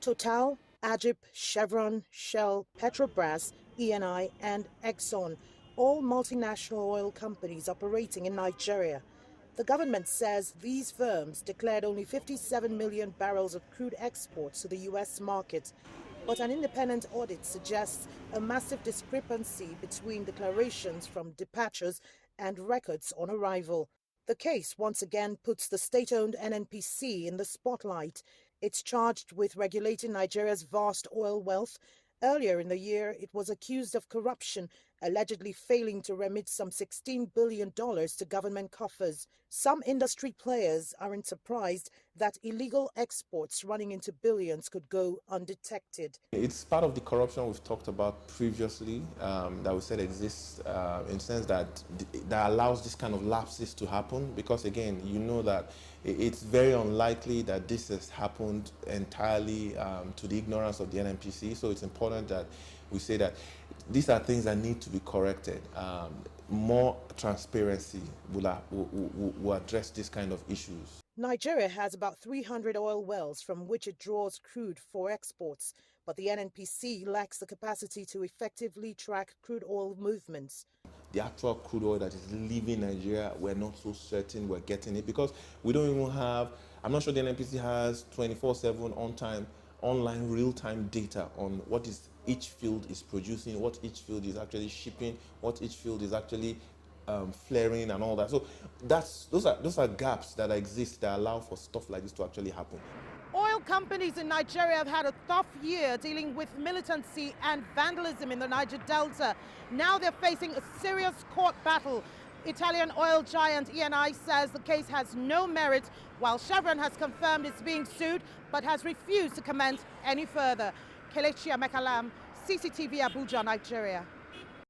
Total, Agip, Chevron, Shell, Petrobras, ENI, and Exxon, all multinational oil companies operating in Nigeria. The government says these firms declared only 57 million barrels of crude exports to the U.S. market, but an independent audit suggests a massive discrepancy between declarations from dispatchers and records on arrival. The case once again puts the state-owned NNPC in the spotlight. It's charged with regulating Nigeria's vast oil wealth. Earlier in the year, it was accused of corruption, allegedly failing to remit some $16 billion to government coffers. Some industry players aren't surprised that illegal exports running into billions could go undetected. It's part of the corruption we've talked about previously, that we said exists, in the sense that that allows this kind of lapses to happen, because again, you know that it's very unlikely that this has happened entirely to the ignorance of the NNPC. So it's important that we say that these are things that need to be corrected. More transparency will address this kind of issues. Nigeria has about 300 oil wells from which it draws crude for exports, but the NNPC lacks the capacity to effectively track crude oil movements. The actual crude oil that is leaving Nigeria, we're not so certain we're getting it, because we don't even have, I'm not sure the NNPC has 24/7 on-time, online real-time data on what is each field is producing, what each field is actually shipping, what each field is actually flaring and all that. So those are gaps that exist that allow for stuff like this to actually happen. Oil companies in Nigeria have had a tough year dealing with militancy and vandalism in the Niger Delta. Now they're facing a serious court battle. Italian oil giant ENI says the case has no merit, while Chevron has confirmed it's being sued but has refused to comment any further. Kelechi, Emekalam, CCTV, Abuja, Nigeria.